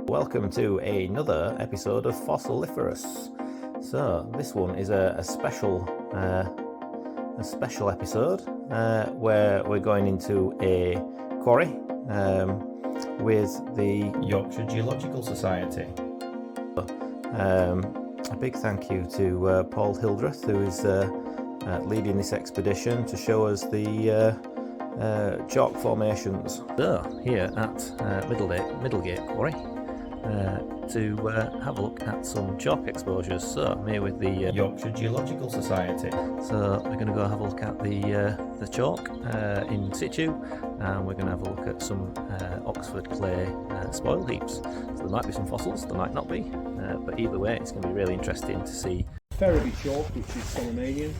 Welcome to another episode of Fossiliferous. So this one is a special episode where we're going into a quarry with the Yorkshire Geological Society. A big thank you to Paul Hildreth, who is leading this expedition to show us the chalk formations. So here at Middlegate Quarry to have a look at some chalk exposures. So I'm here with the Yorkshire Geological Society. So we're going to go have a look at the chalk in situ, and we're going to have a look at some Oxford clay spoil heaps. So there might be some fossils, there might not be, but either way it's going to be really interesting to see. Ferriby chalk, which is Solomanian,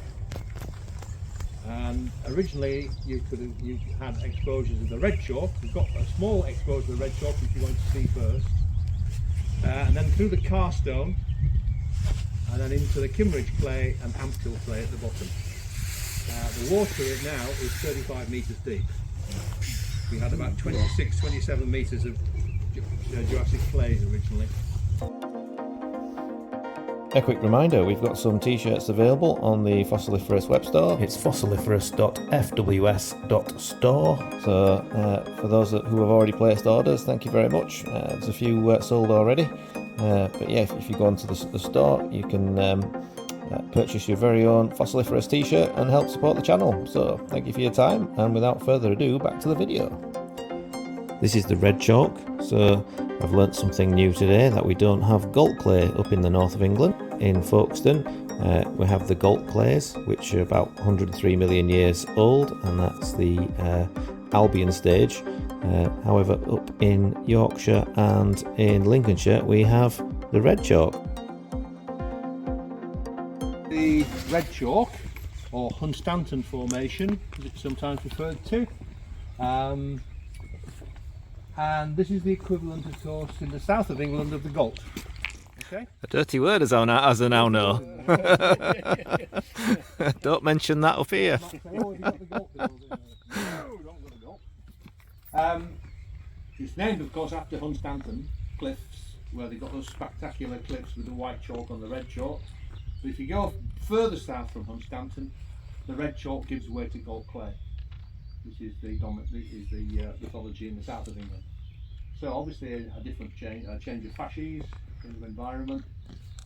and originally you had exposures of the red chalk. We've got a small exposure of the red chalk which you're going to see first, and then through the Carstone, and then into the Kimmeridge clay and Amptill clay at the bottom. The water now is 35 metres deep. We had about 26-27 metres of Jurassic clays originally. A quick reminder, we've got some t-shirts available on the Fossiliferous web store. It's fossiliferous.fws.store. So for those who have already placed orders, thank you very much. There's a few sold already. But yeah, if you go onto the store, you can purchase your very own Fossiliferous t-shirt and help support the channel. So thank you for your time, and without further ado, back to the video. This is the red chalk. So I've learnt something new today, that we don't have galt clay up in the north of England. In Folkestone we have the galt clays, which are about 103 million years old, and that's the Albion stage. However, up in Yorkshire and in Lincolnshire we have the red chalk. The red chalk, or Hunstanton Formation as it's sometimes referred to, and this is the equivalent, of course, in the south of England of the galt. Okay? A dirty word as I now know. Don't mention that up here. It's named, of course, after Hunstanton cliffs, where they got those spectacular cliffs with the white chalk on the red chalk. But if you go further south from Hunstanton, the red chalk gives way to galt clay, which is the lithology in the south of England. So obviously a different change of facies in the environment,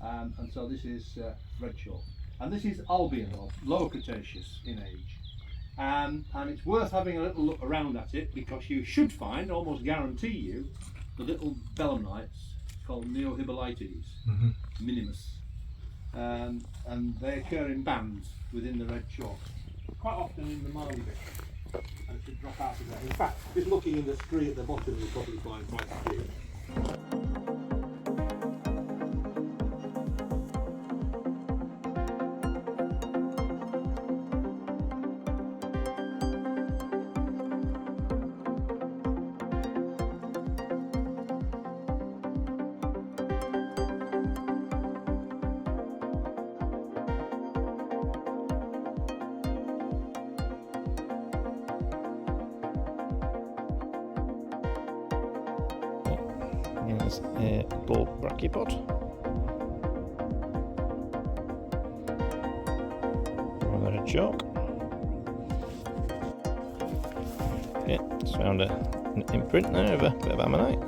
and so this is red chalk, and this is Albion, or Lower Cretaceous in age, and it's worth having a little look around at it, because you should find, almost guarantee you, the little belemnites called Neohibolites minimus, and they occur in bands within the red chalk, quite often in the marley bit. And it should drop out of there. In fact, just looking in the scree at the bottom, you'll probably find quite a few. Here's a bulb brachipod. Another chalk. Okay, just found an imprint there of a bit of ammonite.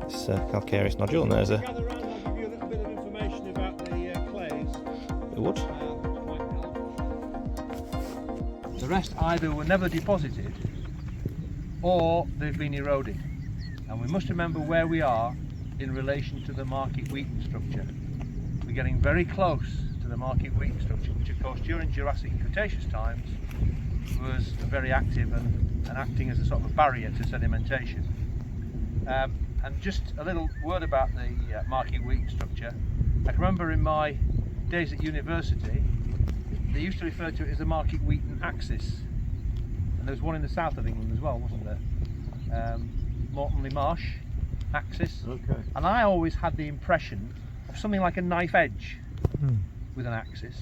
This calcareous nodule, and there's a Gather around, I'll give you a little bit of information about the clays. the wood. The rest either were never deposited or they've been eroded. And we must remember where we are in relation to the Market-Wheaton structure. We're getting very close to the Market-Wheaton structure, which of course during Jurassic and Cretaceous times was very active and acting as a sort of a barrier to sedimentation. And just a little word about the Market-Wheaton structure. I can remember in my days at university, they used to refer to it as the Market-Wheaton axis. And there was one in the south of England as well, wasn't there? Mortonley Marsh axis. Okay. And I always had the impression of something like a knife edge with an axis.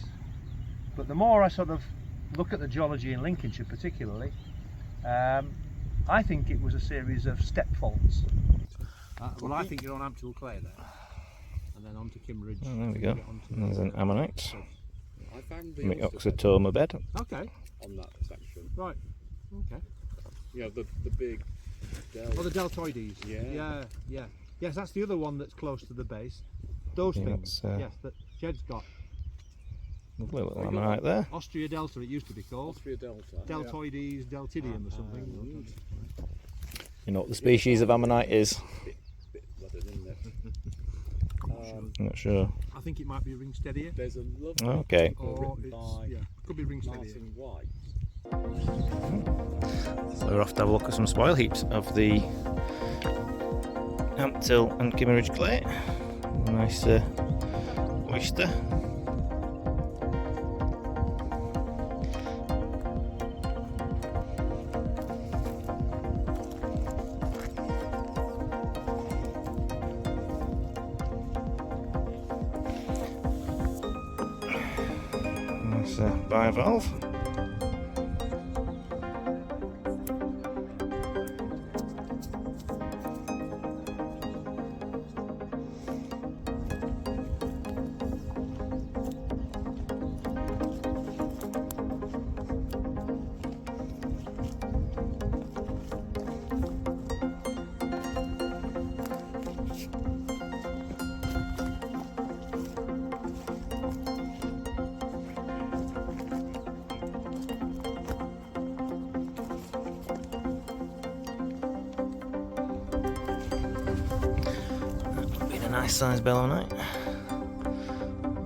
But the more I sort of look at the geology in Lincolnshire particularly, I think it was a series of step faults. Well, I think you're on Amptill Clay there, and then onto Kimmeridge. Oh, there we go. There's an ammonite. I found The Oxytoma bed. Okay. on that section. Right. Okay. You know, the big Oh, the deltoides. Yeah. Yeah. Yes, that's the other one that's close to the base. Those Yeah, things. that's, Yes, that Jed's got. Lovely little ammonite there. Austria Delta, it used to be called. Austria Delta. Deltoides, deltidium or something. You know what the species of ammonite is? Bit flooded, isn't it? I'm not sure. I think it might be Ringsteadier. There's a lovely Okay. Or written it's, by yeah, could be Ringsteadier. Martin White. So we're off to have a look at some spoil heaps of the Amptill and Kimmeridge clay. Nice oyster. Nice bivalve. Nice sized belemnite.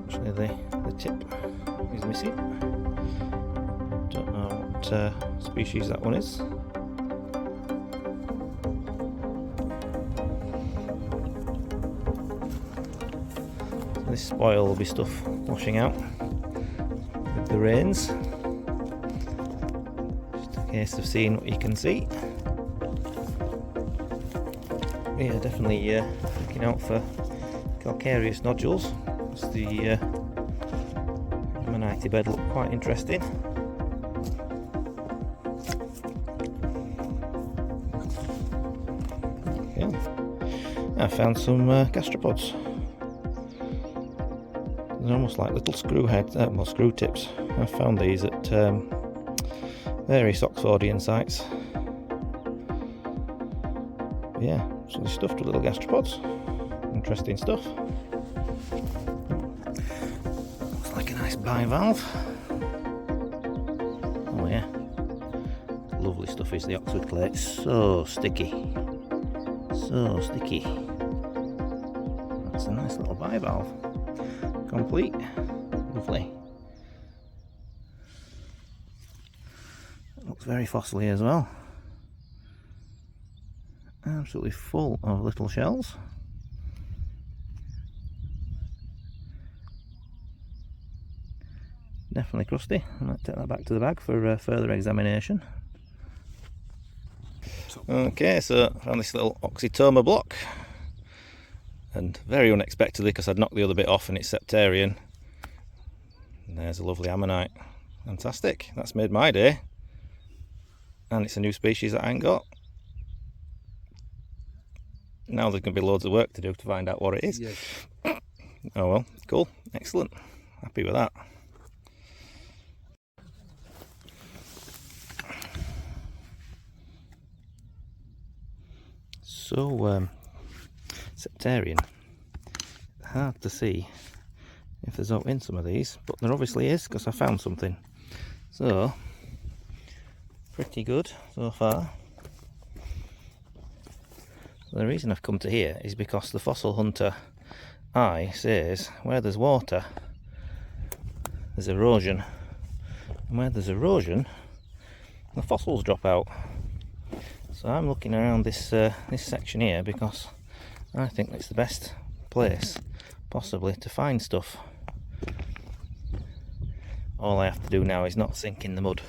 Actually, the tip is missing. Don't know what species that one is. So this spoil will be stuff washing out with the rains. Just a case of seeing what you can see. Yeah, definitely looking out for calcareous nodules. As the ammonite bed looked quite interesting. Yeah, I found some gastropods. They're almost like little screw heads, well, screw tips. I found these at various Oxfordian sites. Yeah, so they're stuffed with little gastropods. Interesting stuff. Looks like a nice bivalve. Oh yeah. Lovely stuff is the Oxford clay. It's so sticky. So sticky. That's a nice little bivalve. Complete. Lovely. Looks very fossily as well. Absolutely full of little shells. Definitely crusty. I might take that back to the bag for further examination. Okay, so I found this little Oxytoma block, and very unexpectedly, because I'd knocked the other bit off and it's septarian, and there's a lovely ammonite. Fantastic, that's made my day, and it's a new species that I ain't got. Now there's going to be loads of work to do to find out what it is. Yes. Oh well, cool, excellent, happy with that. So, septarian, hard to see if there's oat in some of these, but there obviously is, because I found something. So, pretty good so far. The reason I've come to here is because the fossil hunter eye says where there's water there's erosion, and where there's erosion the fossils drop out. So I'm looking around this this section here because I think it's the best place possibly to find stuff. All I have to do now is not sink in the mud,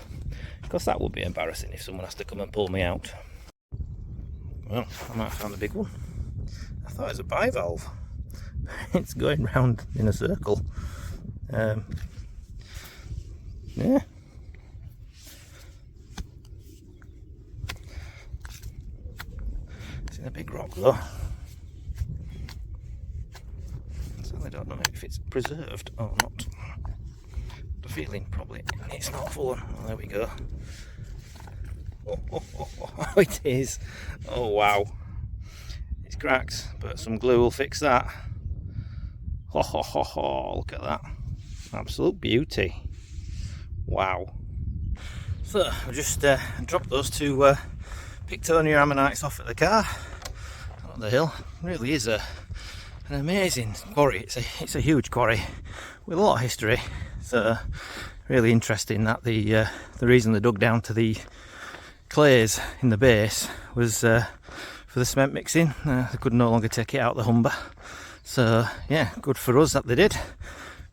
because that would be embarrassing if someone has to come and pull me out. Well, I might have found a big one. I thought it was a bivalve. It's going round in a circle. Yeah. It's in a big rock though. don't know if it's preserved or not. The feeling probably it's not full on. Oh, there we go. Oh, it is. Oh wow. It's cracked, but some glue will fix that. Look at that. Absolute beauty. Wow. So I've just dropped those two Pictonia ammonites off at the car up the hill. Really is an amazing quarry. It's a huge quarry with a lot of history. So really interesting that the reason they dug down to the clays in the base was for the cement mixing. They could no longer take it out the Humber. So yeah, good for us that they did,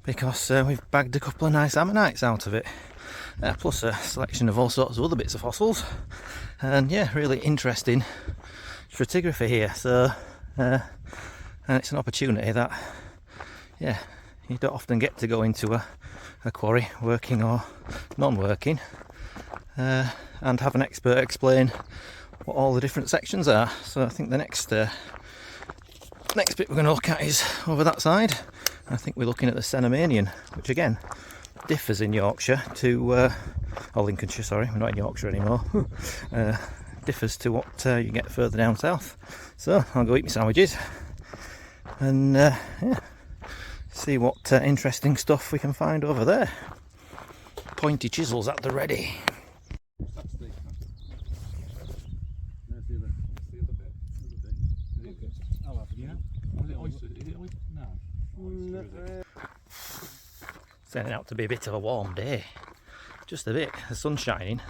because we've bagged a couple of nice ammonites out of it. Plus a selection of all sorts of other bits of fossils, and yeah, really interesting stratigraphy here. So and it's an opportunity that yeah, you don't often get to go into a quarry, working or non-working, and have an expert explain what all the different sections are. So I think the next bit we're going to look at is over that side. I think we're looking at the Cenomanian, which again differs in Yorkshire to, or Lincolnshire, sorry, we're not in Yorkshire anymore. Differs to what you get further down south. So I'll go eat my sandwiches and yeah, see what interesting stuff we can find over there. Pointy chisels at the ready. That's the. There's the other bit. I'll have it. Yeah. Is it oyster? Is it oyster? No. Oyster, is it? Turning out to be a bit of a warm day. Just a bit. The sun's shining.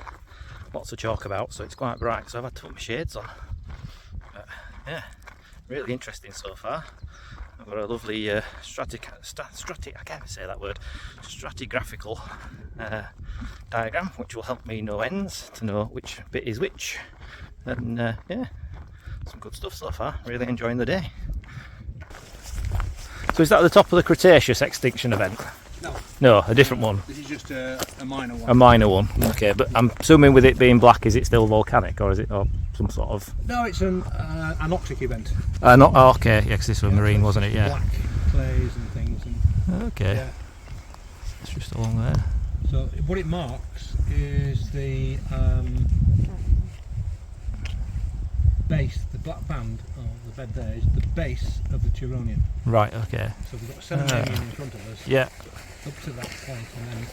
Lots of chalk about, so it's quite bright. So I've had to put my shades on. But yeah, really interesting so far. I've got a lovely I can't say that word. Stratigraphical diagram, which will help me know ends to know which bit is which. And yeah, some good stuff so far. Really enjoying the day. So is that the top of the Cretaceous extinction event? No. No, a different one. This is just a minor one. A minor one. Okay, but I'm assuming with it being black, is it still volcanic, or is it some sort of? No, it's an anoxic event. Not. Oh, okay, yeah, because this was marine, wasn't it? Yeah. Black clays and things. And, Okay. yeah. It's just along there. So what it marks is the base, the black band of the bed there is the base of the Turonian. Right. Okay. So we've got Cenomanian in front of us. Yeah. Up to that point, and then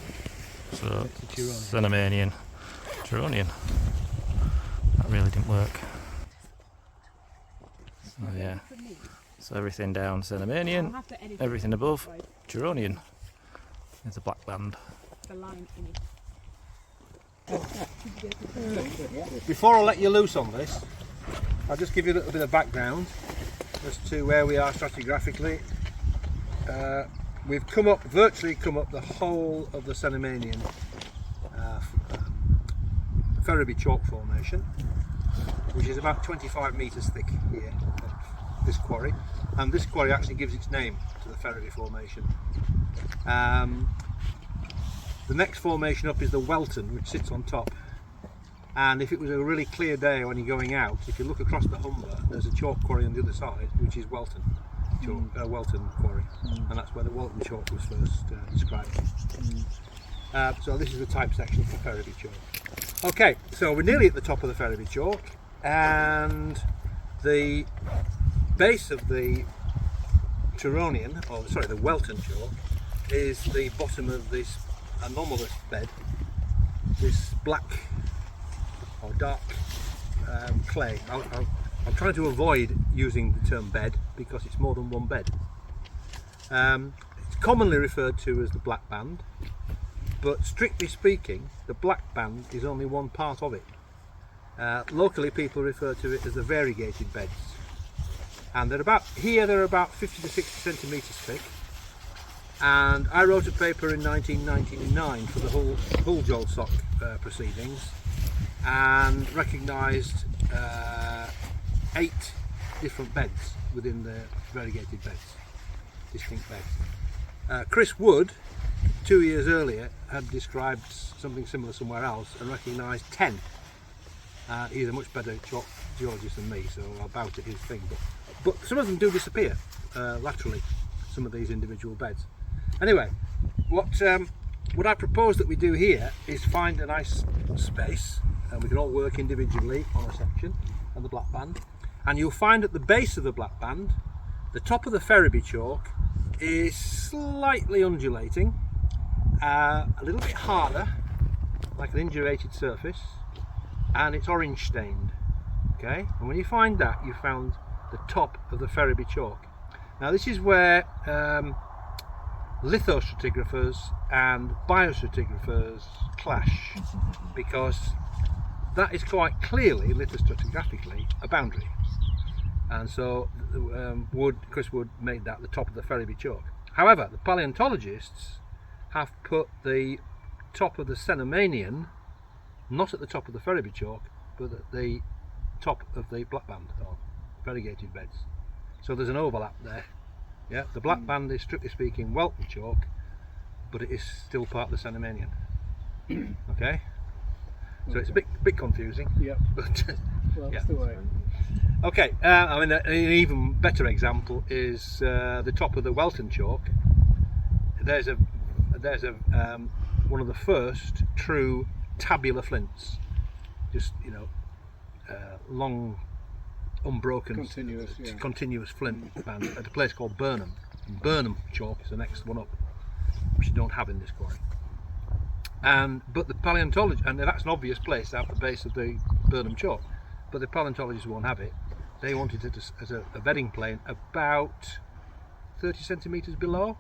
So it's the Turonian. Cenomanian, Turonian. That really didn't work. Oh yeah. So everything down Cenomanian, everything above Turonian. There's a black band. The line in it. Before I let you loose on this, I'll just give you a little bit of background as to where we are stratigraphically. We've virtually come up the whole of the Cenomanian Ferriby chalk formation, which is about 25 metres thick here at this quarry, and this quarry actually gives its name to the Ferriby formation. The next formation up is the Welton, which sits on top, and if it was a really clear day when you're going out, if you look across the Humber, there's a chalk quarry on the other side, which is Welton. Welton quarry, and that's where the Welton chalk was first described. So this is the type section for Ferriby chalk. Okay, so we're nearly at the top of the Ferriby chalk, and the base of the Turonian, or sorry, the Welton chalk, is the bottom of this anomalous bed, this black or dark clay. I'm trying to avoid using the term bed because it's more than one bed. It's commonly referred to as the black band, but strictly speaking, the black band is only one part of it. Locally, people refer to it as the variegated beds, and they're about 50 to 60 centimetres thick. And I wrote a paper in 1999 for the Hull GeoSoc proceedings, and recognised 8 different beds within the variegated beds, distinct beds. Chris Wood, 2 years earlier, had described something similar somewhere else and recognised 10. He's a much better geologist than me, so I'll bow to his thing. But some of them do disappear laterally. some of these individual beds. Anyway, what I propose that we do here is find a nice space, and we can all work individually on a section of the black band, and you'll find at the base of the black band, the top of the Ferriby chalk is slightly undulating, a little bit harder, like an indurated surface, and it's orange stained. Okay, and when you find that, you found the top of the Ferriby chalk. Now this is where lithostratigraphers and biostratigraphers clash, because that is quite clearly, lithostratigraphically, a boundary. And so Chris Wood made that the top of the Ferriby chalk. However, the paleontologists have put the top of the Cenomanian not at the top of the Ferriby chalk, but at the top of the black band, or variegated beds. So there's an overlap there. Yeah, the black band is strictly speaking Welton chalk, but it is still part of the Cenomanian. Okay, so it's a bit confusing. Yeah, but well, yeah. that's the way. Okay, I mean an even better example is the top of the Welton chalk. There's one of the first true tabular flints, just long, unbroken, continuous flint band at a place called Burnham. And Burnham chalk is the next one up, which you don't have in this quarry. But the paleontologists, and that's an obvious place at the base of the Burnham chalk, but the paleontologists won't have it. They wanted it as a bedding plane about 30 centimetres below,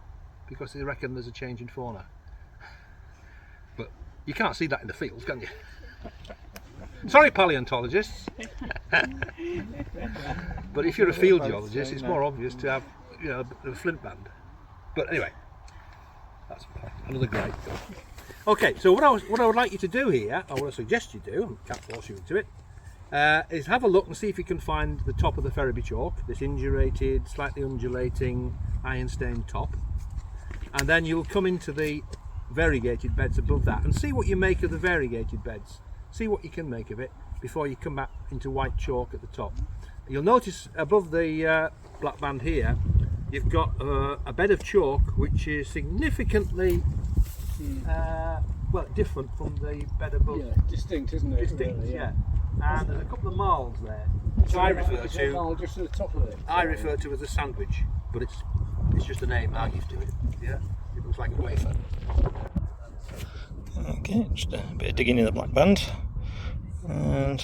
because they reckon there's a change in fauna. But you can't see that in the field, can you? Sorry, paleontologists. But if you're a field geologist, it's more obvious to have, a flint band. But anyway, that's another great thing. Okay, so what I would like you to do here, or what I suggest you do, I can't force you into it, is have a look and see if you can find the top of the Ferriby chalk, this indurated, slightly undulating, iron-stained top, and then you'll come into the variegated beds above that and see what you make of the variegated beds. See what you can make of it before you come back into white chalk at the top. You'll notice above the black band here, you've got a bed of chalk which is significantly different from the bed above. Yeah, distinct, isn't it? Distinct, really, yeah. And there's a couple of marls there, which I refer to. Just at the top of it. I refer to as a sandwich, but it's just a name I give to it. Yeah, it looks like a wafer. Okay, just a bit of digging in the black band, and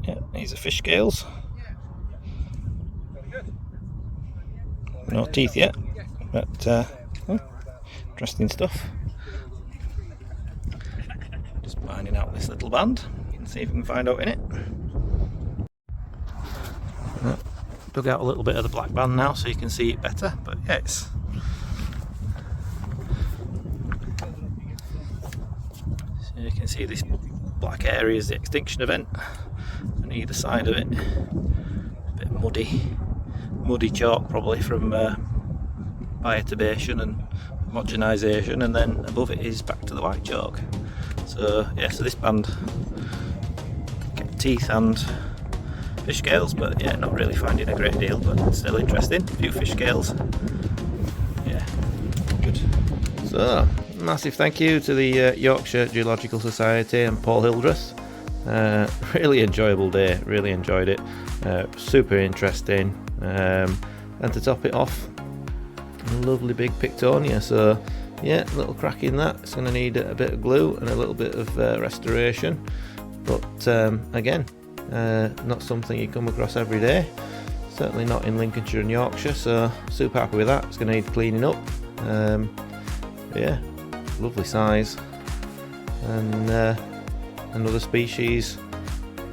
yeah, these are fish scales. No teeth yet, but interesting stuff. Just finding out this little band and see if we can find out in it. Dug out a little bit of the black band now so you can see it better, but yeah, it's you can see this black area is the extinction event, and either side of it a bit muddy chalk, probably from bioturbation and homogenisation, and then above it is back to the white chalk. So yeah, so this band get teeth and fish scales, but yeah, not really finding a great deal, but still interesting. A few fish scales. Yeah, good. So massive thank you to the Yorkshire Geological Society and Paul Hildreth. Really enjoyable day, really enjoyed it. Super interesting. And to top it off, a lovely big Pictonia. So yeah, a little crack in that. It's going to need a bit of glue and a little bit of restoration, but again, not something you come across every day, certainly not in Lincolnshire and Yorkshire, so super happy with that. It's going to need cleaning up. Yeah, lovely size, and another species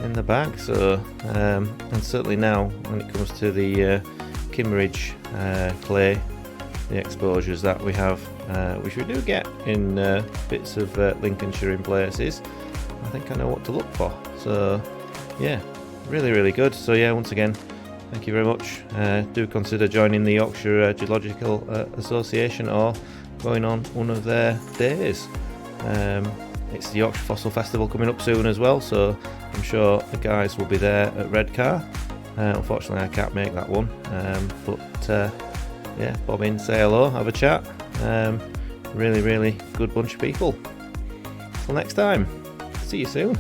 in the bag. So and certainly now when it comes to the Kimmeridge clay, the exposures that we have, which we do get in bits of Lincolnshire in places, I think I know what to look for. So yeah, really good. So yeah, once again, thank you very much. Do consider joining the Yorkshire Geological Association or going on one of their days. It's the Yorkshire Fossil Festival coming up soon as well, so I'm sure the guys will be there at Redcar. Unfortunately I can't make that one, but yeah, bob in, say hello, have a chat. Really good bunch of people. Till next time, see you soon.